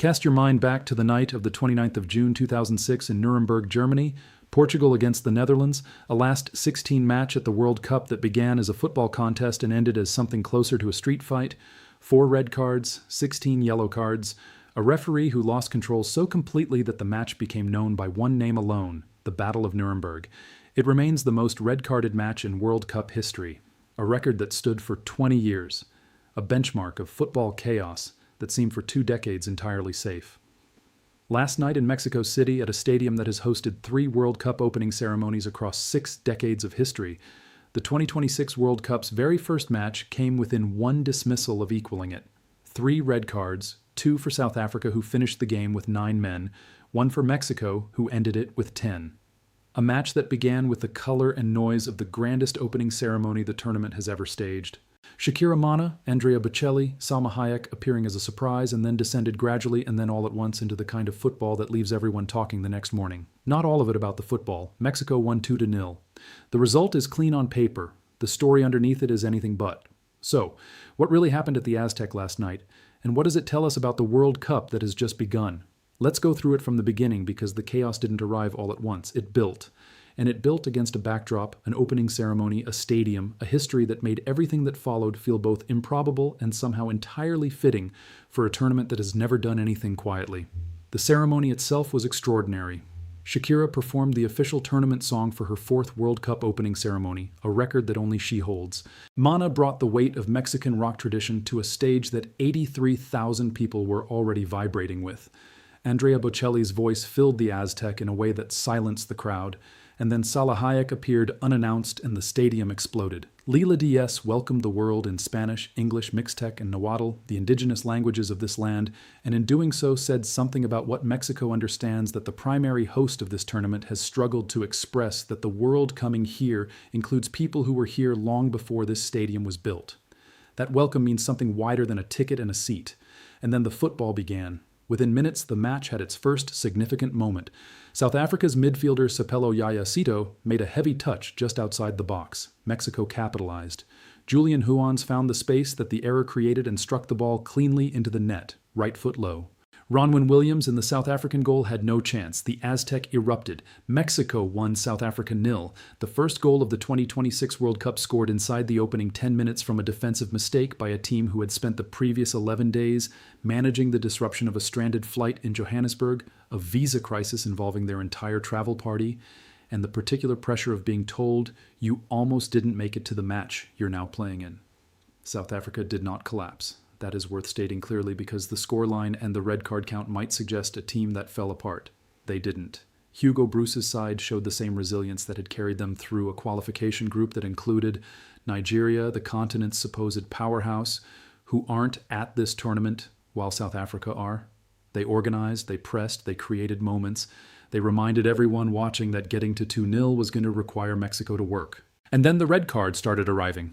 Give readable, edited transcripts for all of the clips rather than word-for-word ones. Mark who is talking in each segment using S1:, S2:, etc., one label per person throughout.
S1: Cast your mind back to the night of the 29th of June 2006 in Nuremberg, Germany. Portugal against the Netherlands, a last 16 match at the World Cup that began as a football contest and ended as something closer to a street fight. 4 red cards, 16 yellow cards, a referee who lost control so completely that the match became known by one name alone, the Battle of Nuremberg. It remains the most red-carded match in World Cup history, a record that stood for 20 years, a benchmark of football chaos that seemed for 2 decades entirely safe. Last night in Mexico City, at a stadium that has hosted 3 World Cup opening ceremonies across 6 decades of history, the 2026 World Cup's very first match came within 1 dismissal of equaling it. 3 red cards, 2 for South Africa, who finished the game with 9 men, 1 for Mexico, who ended it with 10. A match that began with the color and noise of the grandest opening ceremony the tournament has ever staged. Shakira Mana, Andrea Bocelli, Salma Hayek appearing as a surprise and then descended gradually and then all at once into the kind of football that leaves everyone talking the next morning. Not all of it about the football. Mexico won 2-0. The result is clean on paper. The story underneath it is anything but. So, what really happened at the Aztec last night? And what does it tell us about the World Cup that has just begun? Let's go through it from the beginning because the chaos didn't arrive all at once. It built. And it built against a backdrop, an opening ceremony, a stadium, a history that made everything that followed feel both improbable and somehow entirely fitting for a tournament that has never done anything quietly. The ceremony itself was extraordinary. Shakira performed the official tournament song for her 4th World Cup opening ceremony, a record that only she holds. Mana brought the weight of Mexican rock tradition to a stage that 83,000 people were already vibrating with. Andrea Bocelli's voice filled the Aztec in a way that silenced the crowd. And then Salma Hayek appeared unannounced and the stadium exploded. Lila Diaz welcomed the world in Spanish, English, Mixtec, and Nahuatl, the indigenous languages of this land, and in doing so said something about what Mexico understands that the primary host of this tournament has struggled to express, that the world coming here includes people who were here long before this stadium was built. That welcome means something wider than a ticket and a seat. And then the football began. Within minutes, the match had its first significant moment. South Africa's midfielder Sapelo Yaya Sito made a heavy touch just outside the box. Mexico capitalized. Julian Huans found the space that the error created and struck the ball cleanly into the net, right foot low. Ronwin Williams in the South African goal had no chance. The Aztec erupted. Mexico won South Africa 0. The first goal of the 2026 World Cup scored inside the opening 10 minutes from a defensive mistake by a team who had spent the previous 11 days managing the disruption of a stranded flight in Johannesburg, a visa crisis involving their entire travel party, and the particular pressure of being told, you almost didn't make it to the match you're now playing in. South Africa did not collapse. That is worth stating clearly because the scoreline and the red card count might suggest a team that fell apart. They didn't. Hugo Bruce's side showed the same resilience that had carried them through a qualification group that included Nigeria, the continent's supposed powerhouse, who aren't at this tournament while South Africa are. They organized, they pressed, they created moments. They reminded everyone watching that getting to 2-0 was going to require Mexico to work. And then the red cards started arriving.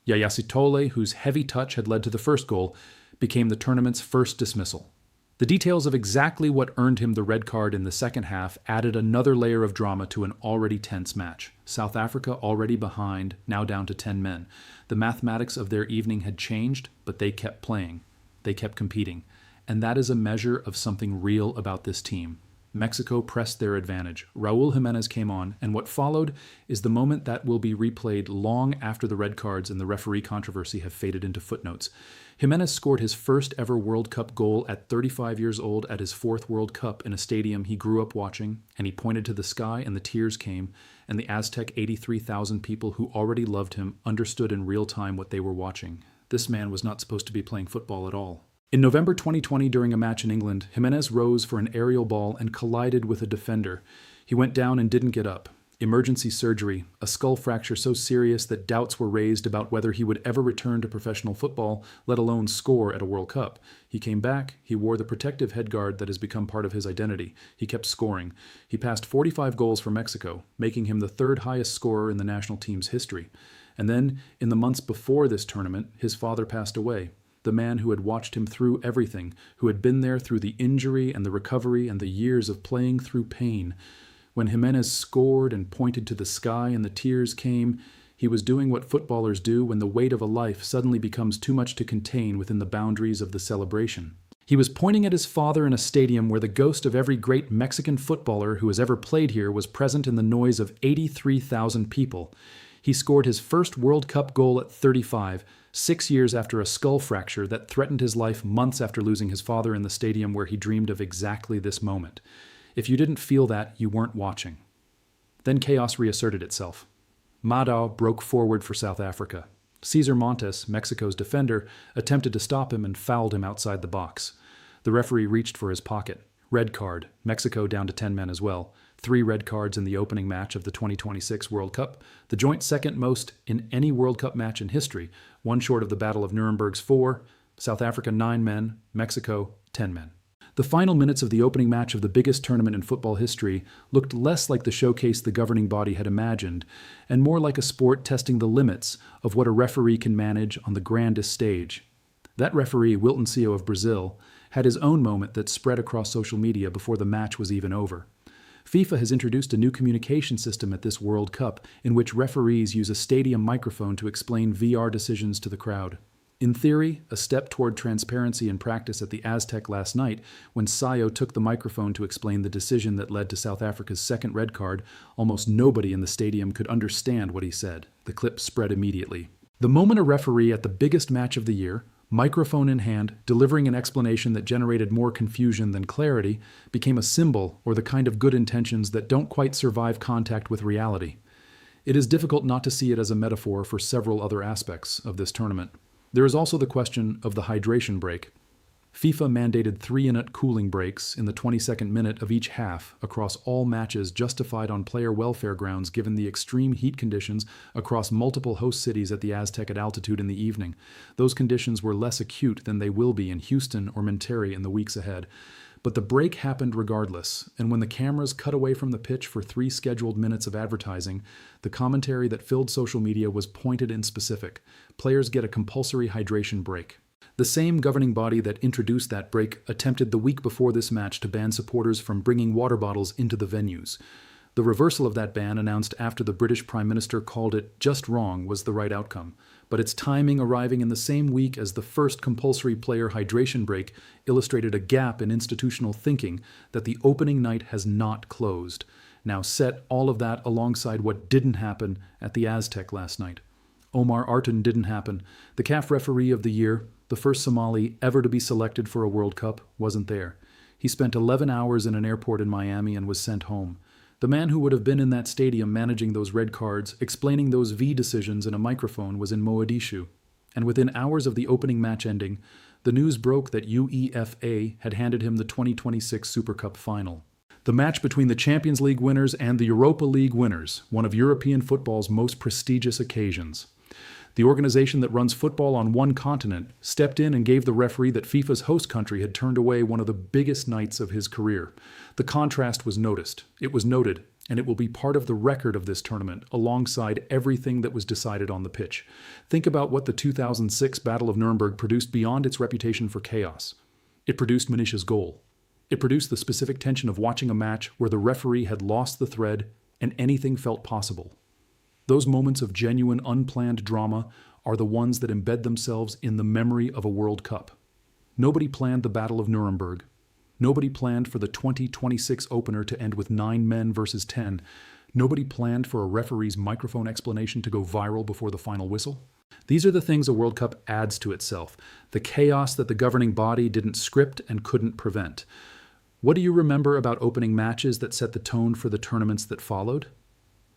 S1: Yaya Sitole, whose heavy touch had led to the first goal, became the tournament's first dismissal. The details of exactly what earned him the red card in the second half added another layer of drama to an already tense match. South Africa already behind, now down to 10 men. The mathematics of their evening had changed, but they kept playing. They kept competing. And that is a measure of something real about this team. Mexico pressed their advantage. Raul Jimenez came on, and what followed is the moment that will be replayed long after the red cards and the referee controversy have faded into footnotes. Jimenez scored his first ever World Cup goal at 35 years old at his 4th World Cup in a stadium he grew up watching, and he pointed to the sky and the tears came, and the Aztec 83,000 people who already loved him understood in real time what they were watching. This man was not supposed to be playing football at all. In November 2020, during a match in England, Jimenez rose for an aerial ball and collided with a defender. He went down and didn't get up. Emergency surgery, a skull fracture so serious that doubts were raised about whether he would ever return to professional football, let alone score at a World Cup. He came back, he wore the protective headguard that has become part of his identity. He kept scoring. He passed 45 goals for Mexico, making him the 3rd highest scorer in the national team's history. And then, in the months before this tournament, his father passed away. The man who had watched him through everything, who had been there through the injury and the recovery and the years of playing through pain. When Jimenez scored and pointed to the sky and the tears came, he was doing what footballers do when the weight of a life suddenly becomes too much to contain within the boundaries of the celebration. He was pointing at his father in a stadium where the ghost of every great Mexican footballer who has ever played here was present in the noise of 83,000 people. He scored his first World Cup goal at 35, 6 years after a skull fracture that threatened his life months after losing his father in the stadium where he dreamed of exactly this moment. If you didn't feel that, you weren't watching. Then chaos reasserted itself. Madao broke forward for South Africa. Cesar Montes, Mexico's defender, attempted to stop him and fouled him outside the box. The referee reached for his pocket. Red card. Mexico down to 10 men as well. 3 red cards in the opening match of the 2026 World Cup, the joint second most in any World Cup match in history, one short of the Battle of Nuremberg's 4, South Africa 9 men, Mexico 10 men. The final minutes of the opening match of the biggest tournament in football history looked less like the showcase the governing body had imagined, and more like a sport testing the limits of what a referee can manage on the grandest stage. That referee, Wilton Seo of Brazil, had his own moment that spread across social media before the match was even over. FIFA has introduced a new communication system at this World Cup in which referees use a stadium microphone to explain VR decisions to the crowd. In theory, a step toward transparency in practice at the Aztec last night, when Sayo took the microphone to explain the decision that led to South Africa's second red card, almost nobody in the stadium could understand what he said. The clip spread immediately. The moment a referee at the biggest match of the year, microphone in hand, delivering an explanation that generated more confusion than clarity, became a symbol or the kind of good intentions that don't quite survive contact with reality. It is difficult not to see it as a metaphor for several other aspects of this tournament. There is also the question of the hydration break. FIFA mandated 3-minute cooling breaks in the 22nd minute of each half across all matches, justified on player welfare grounds given the extreme heat conditions across multiple host cities at the Aztec at altitude in the evening. Those conditions were less acute than they will be in Houston or Monterrey in the weeks ahead. But the break happened regardless, and when the cameras cut away from the pitch for 3 scheduled minutes of advertising, the commentary that filled social media was pointed and specific. Players get a compulsory hydration break. The same governing body that introduced that break attempted the week before this match to ban supporters from bringing water bottles into the venues. The reversal of that ban, announced after the British Prime Minister called it just wrong, was the right outcome. But its timing arriving in the same week as the first compulsory player hydration break illustrated a gap in institutional thinking that the opening night has not closed. Now set all of that alongside what didn't happen at the Aztec last night. Omar Artan didn't happen. The CAF referee of the year, the first Somali ever to be selected for a World Cup, wasn't there. He spent 11 hours in an airport in Miami and was sent home. The man who would have been in that stadium managing those red cards, explaining those V decisions in a microphone, was in Mogadishu. And within hours of the opening match ending, the news broke that UEFA had handed him the 2026 Super Cup final. The match between the Champions League winners and the Europa League winners, one of European football's most prestigious occasions. The organization that runs football on one continent stepped in and gave the referee that FIFA's host country had turned away one of the biggest nights of his career. The contrast was noticed, it was noted, and it will be part of the record of this tournament, alongside everything that was decided on the pitch. Think about what the 2006 Battle of Nuremberg produced beyond its reputation for chaos. It produced Manisha's goal. It produced the specific tension of watching a match where the referee had lost the thread and anything felt possible. Those moments of genuine, unplanned drama are the ones that embed themselves in the memory of a World Cup. Nobody planned the Battle of Nuremberg. Nobody planned for the 2026 opener to end with 9 men versus 10. Nobody planned for a referee's microphone explanation to go viral before the final whistle. These are the things a World Cup adds to itself, the chaos that the governing body didn't script and couldn't prevent. What do you remember about opening matches that set the tone for the tournaments that followed?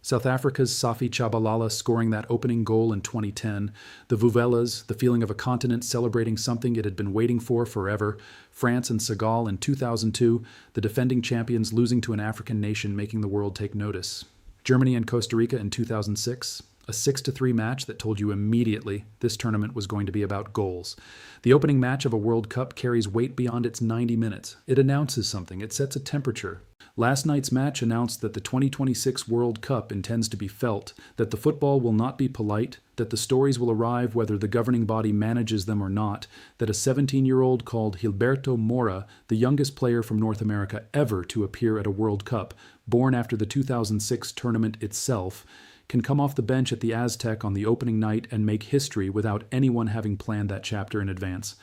S1: South Africa's Safi Chabalala scoring that opening goal in 2010, the Vuvelas, the feeling of a continent celebrating something it had been waiting for forever, France and Senegal in 2002, the defending champions losing to an African nation making the world take notice, Germany and Costa Rica in 2006, a 6-3 match that told you immediately this tournament was going to be about goals. The opening match of a World Cup carries weight beyond its 90 minutes. It announces something, it sets a temperature. Last night's match announced that the 2026 World Cup intends to be felt, that the football will not be polite, that the stories will arrive whether the governing body manages them or not, that a 17-year-old called Gilberto Mora, the youngest player from North America ever to appear at a World Cup, born after the 2006 tournament itself, can come off the bench at the Aztec on the opening night and make history without anyone having planned that chapter in advance.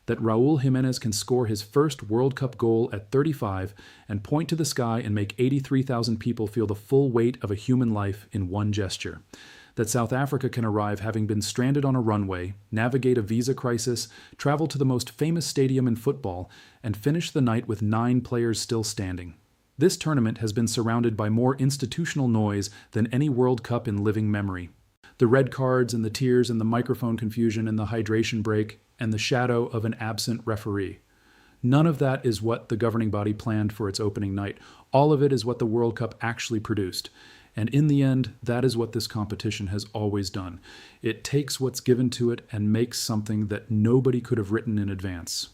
S1: that Raul Jimenez can score his first World Cup goal at 35 and point to the sky and make 83,000 people feel the full weight of a human life in one gesture. That South Africa can arrive having been stranded on a runway, navigate a visa crisis, travel to the most famous stadium in football, and finish the night with 9 players still standing. This tournament has been surrounded by more institutional noise than any World Cup in living memory. The red cards and the tears and the microphone confusion and the hydration break and the shadow of an absent referee. None of that is what the governing body planned for its opening night. All of it is what the World Cup actually produced. And in the end, that is what this competition has always done. It takes what's given to it and makes something that nobody could have written in advance.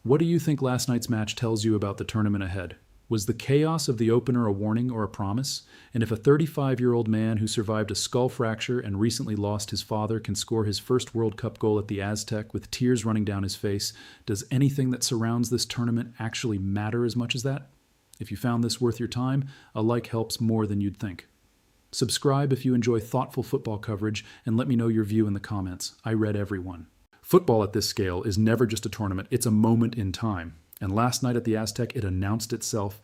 S1: What do you think last night's match tells you about the tournament ahead? Was the chaos of the opener a warning or a promise? And if a 35-year-old man who survived a skull fracture and recently lost his father can score his first World Cup goal at the Aztec with tears running down his face, does anything that surrounds this tournament actually matter as much as that? If you found this worth your time, a like helps more than you'd think. Subscribe if you enjoy thoughtful football coverage and let me know your view in the comments. I read every one. Football at this scale is never just a tournament, it's a moment in time. And last night at the Aztec, it announced itself.